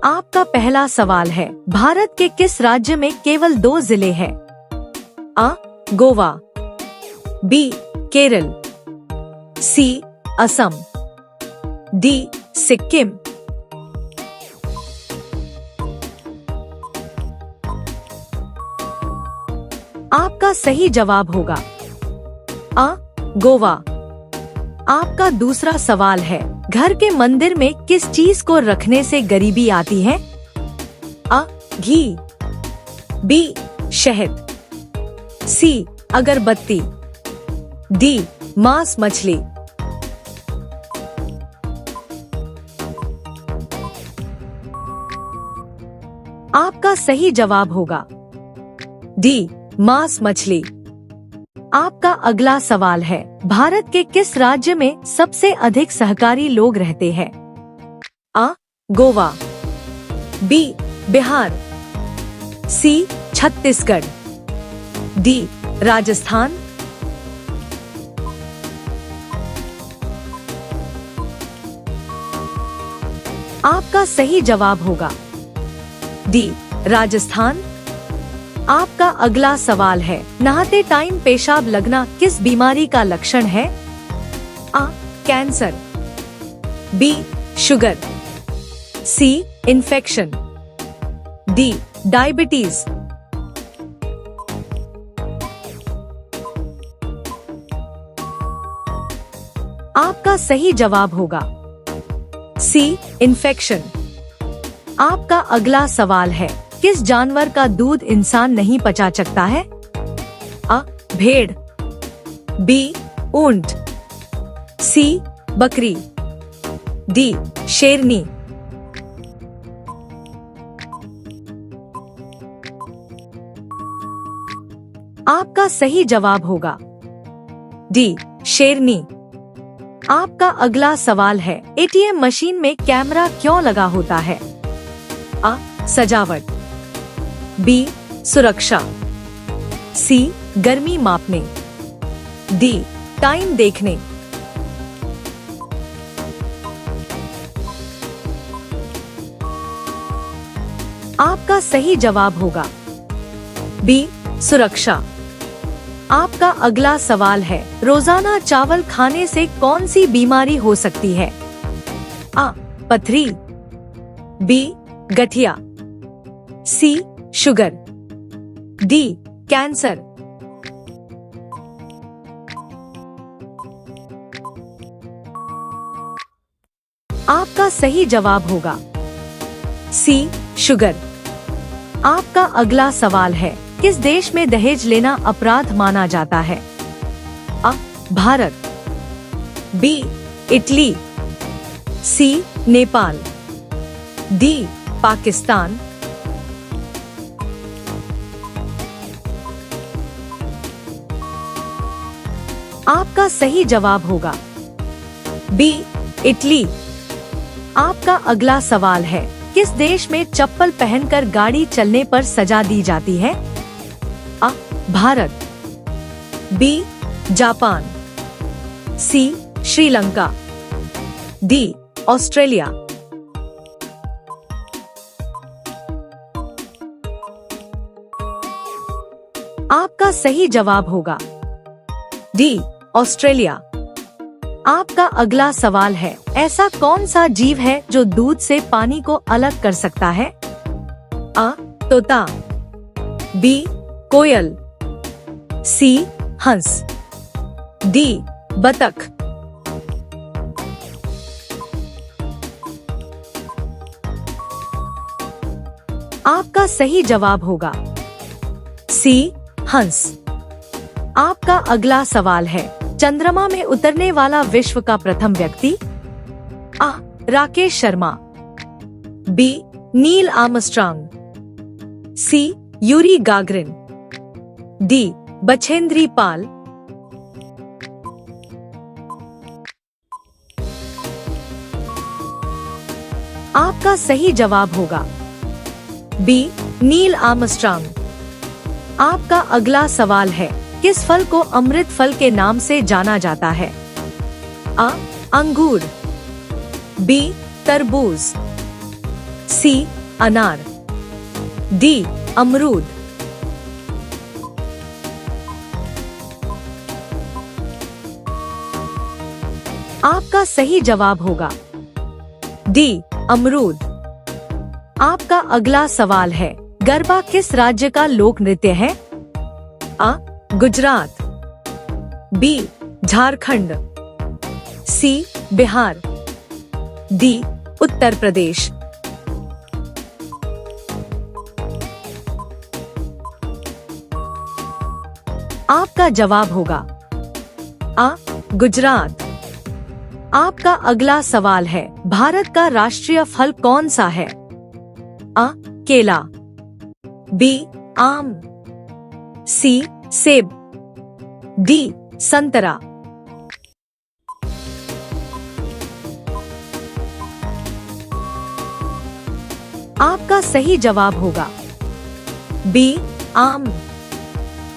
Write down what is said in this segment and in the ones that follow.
आपका पहला सवाल है, भारत के किस राज्य में केवल 2 जिले हैं? आ. गोवा, बी. केरल, सी. असम, डी. सिक्किम। आपका सही जवाब होगा आ. गोवा। आपका दूसरा सवाल है, घर के मंदिर में किस चीज को रखने से गरीबी आती है? आ. घी, बी. शहद, सी. अगरबत्ती, डी. मांस मछली। आपका सही जवाब होगा डी. मांस मछली। आपका अगला सवाल है, भारत के किस राज्य में सबसे अधिक सहकारी लोग रहते हैं? आ. गोवा, बी. बिहार, सी. छत्तीसगढ़, डी. राजस्थान। आपका सही जवाब होगा डी. राजस्थान। आपका अगला सवाल है, नहाते टाइम पेशाब लगना किस बीमारी का लक्षण है? A. Cancer, B. Sugar, C. Infection, D. Diabetes. आपका सही जवाब होगा सी. इन्फेक्शन। आपका अगला सवाल है, किस जानवर का दूध इंसान नहीं पचा सकता है? आ. भेड़, बी. ऊंट, सी. बकरी, डी. शेरनी। आपका सही जवाब होगा डी. शेरनी। आपका अगला सवाल है, एटीएम मशीन में कैमरा क्यों लगा होता है? आ. सजावट, बी. सुरक्षा, सी. गर्मी मापने, डी. टाइम देखने। आपका सही जवाब होगा बी. सुरक्षा। आपका अगला सवाल है, रोजाना चावल खाने से कौन सी बीमारी हो सकती है? आ. पथरी, बी. गठिया, सी. Sugar, D. कैंसर। आपका सही जवाब होगा सी. शुगर। आपका अगला सवाल है, किस देश में दहेज लेना अपराध माना जाता है? A. Bharat, B. Italy, C. Nepal, D. Pakistan. आपका सही जवाब होगा बी. इटली। आपका अगला सवाल है, किस देश में चप्पल पहनकर गाड़ी चलने पर सजा दी जाती है? A. Bharat, B. Japan, C. Sri Lanka, D. Australia. आपका सही जवाब होगा डी. ऑस्ट्रेलिया। आपका अगला सवाल है, ऐसा कौन सा जीव है जो दूध से पानी को अलग कर सकता है? आ. तोता, बी. कोयल, सी. हंस, डी. बतख। आपका सही जवाब होगा सी. हंस। आपका अगला सवाल है, चंद्रमा में उतरने वाला विश्व का प्रथम व्यक्ति? A. Rakesh Sharma, B. Neil Armstrong, C. Yuri Gagarin, D. Bachendri Pal. आपका सही जवाब होगा बी. Neil Armstrong. आपका अगला सवाल है, किस फल को अमृत फल के नाम से जाना जाता है? आ. अंगूर, बी. तरबूज, सी अनार, डी अमरूद। आपका सही जवाब होगा डी अमरूद। आपका अगला सवाल है, गरबा किस राज्य का लोक नृत्य है? आ गुजरात, बी झारखंड, सी बिहार, डी उत्तर प्रदेश। आपका जवाब होगा आ गुजरात। आपका अगला सवाल है, भारत का राष्ट्रीय फल कौन सा है? आ केला, बी आम, सी सेब, डी संतरा। आपका सही जवाब होगा बी आम।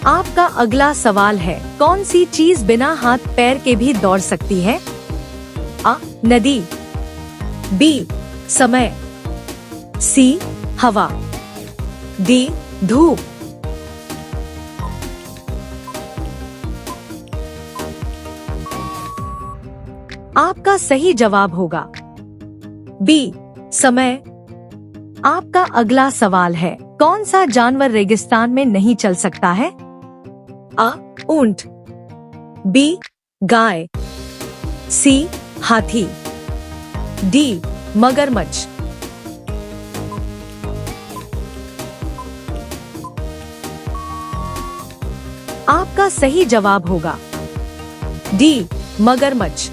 आपका अगला सवाल है, कौन सी चीज बिना हाथ पैर के भी दौड़ सकती है? आ नदी, बी समय, सी हवा, डी धूप। आपका सही जवाब होगा बी समय। आपका अगला सवाल है, कौन सा जानवर रेगिस्तान में नहीं चल सकता है? आ ऊंट, बी गाय, सी हाथी, डी मगरमच्छ। आपका सही जवाब होगा डी मगरमच्छ।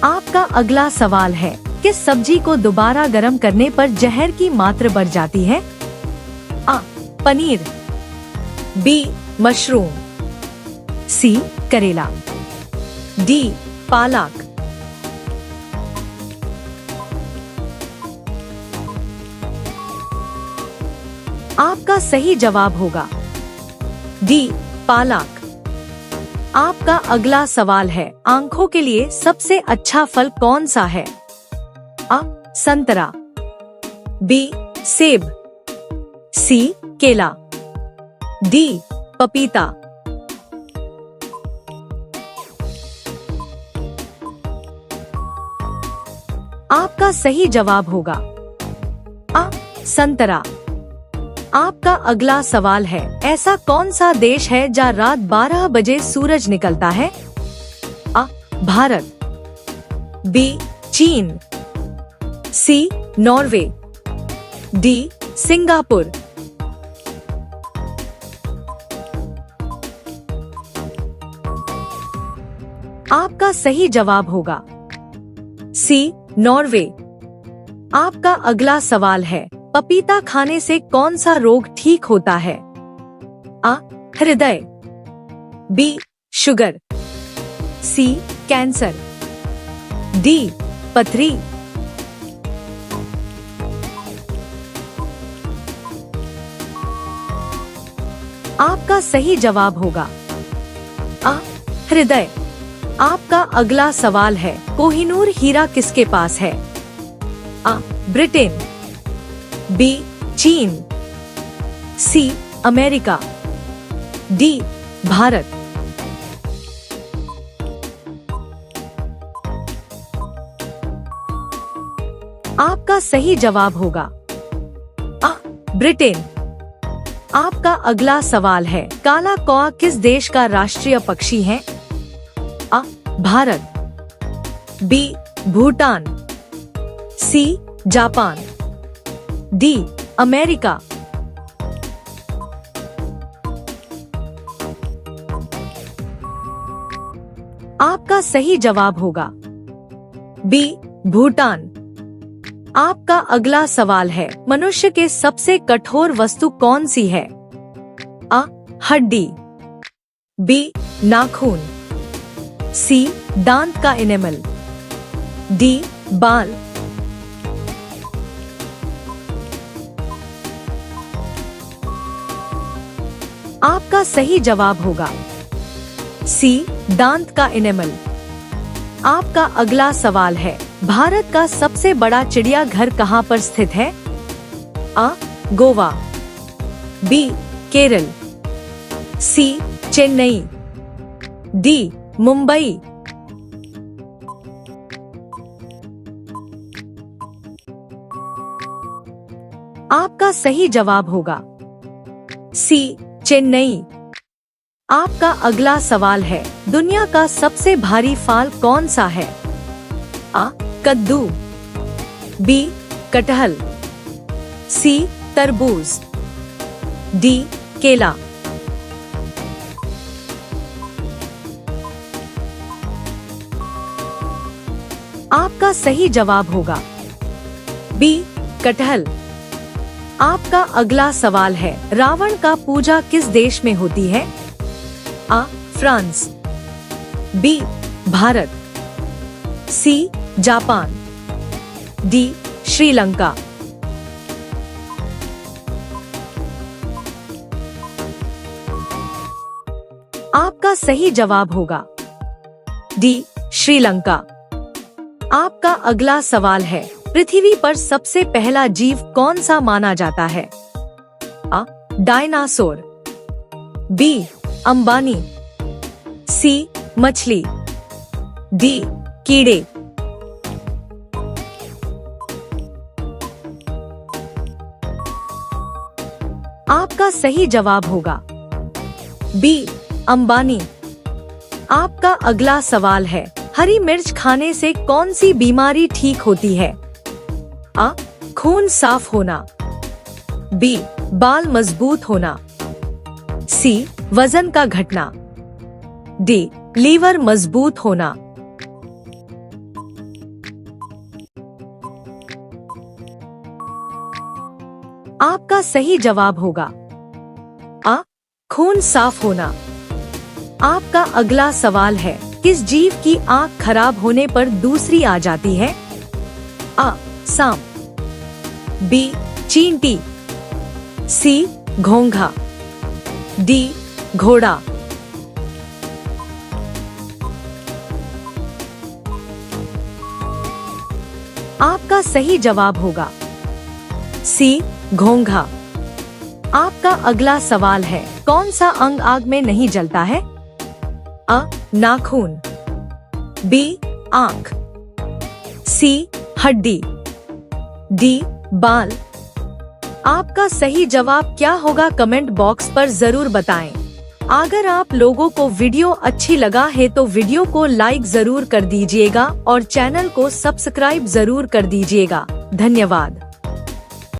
आपका अगला सवाल है, किस सब्जी को दोबारा गर्म करने पर जहर की मात्रा बढ़ जाती है? आ पनीर, बी मशरूम, सी करेला, डी पालक। आपका सही जवाब होगा डी पालक। आपका अगला सवाल है, आंखों के लिए सबसे अच्छा फल कौन सा है? आ संतरा, बी सेब, सी केला, डी पपीता। आपका सही जवाब होगा आ संतरा। आपका अगला सवाल है, ऐसा कौन सा देश है जहाँ रात 12 बजे सूरज निकलता है? आ भारत, बी चीन, सी नॉर्वे, डी सिंगापुर। आपका सही जवाब होगा सी नॉर्वे। आपका अगला सवाल है, पपीता खाने से कौन सा रोग ठीक होता है? आ हृदय, बी शुगर, सी कैंसर, डी पथरी। आपका सही जवाब होगा आ हृदय। आपका अगला सवाल है, कोहिनूर हीरा किसके पास है? आ ब्रिटेन, बी चीन, सी अमेरिका, डी भारत। आपका सही जवाब होगा आ ब्रिटेन। आपका अगला सवाल है, काला कौआ किस देश का राष्ट्रीय पक्षी है? A Bharat, B Bhutan, C Japan, D America. आपका सही जवाब होगा बी भूटान। आपका अगला सवाल है, मनुष्य के सबसे कठोर वस्तु कौन सी है? आ हड्डी, बी नाखून, सी दांत का इनेमल, डी बाल। आपका सही जवाब होगा सी दांत का इनेमल। आपका अगला सवाल है, भारत का सबसे बड़ा चिड़ियाघर कहाँ पर स्थित है? A. Goa, B. Kerala, C. Chennai, D. Mumbai. आपका सही जवाब होगा C. चेन्नई। आपका अगला सवाल है, दुनिया का सबसे भारी फल कौन सा है? A. कद्दू, B. कटहल, C. तरबूज, D. केला। आपका सही जवाब होगा B. कटहल। आपका अगला सवाल है, रावण का पूजा किस देश में होती है? A. France, B. Bharat, C. Japan, D. Sri Lanka. आपका सही जवाब होगा D. श्रीलंका। आपका अगला सवाल है, पृथ्वी पर सबसे पहला जीव कौन सा माना जाता है? A. Dinosaur, B. Ambani, C. मछली, D. कीड़े। आपका सही जवाब होगा B. अंबानी। आपका अगला सवाल है, हरी मिर्च खाने से कौन सी बीमारी ठीक होती है? A. खून साफ होना, B. बाल मजबूत होना, C. वजन का घटना, D. लीवर मजबूत होना। आपका सही जवाब होगा A. खून साफ होना। आपका अगला सवाल है, किस जीव की आंख खराब होने पर दूसरी आ जाती है? A. सांप, B. चींटी, C. घोंघा, D. घोड़ा। आपका सही जवाब होगा C. घोंघा। आपका अगला सवाल है, कौन सा अंग आग में नहीं जलता है? A. नाखून, B. आंख, C. हड्डी, D. बाल। आपका सही जवाब क्या होगा कमेंट बॉक्स पर जरूर बताएं। अगर आप लोगों को वीडियो अच्छी लगा है तो वीडियो को लाइक जरूर कर दीजिएगा और चैनल को सब्सक्राइब जरूर कर दीजिएगा। धन्यवाद।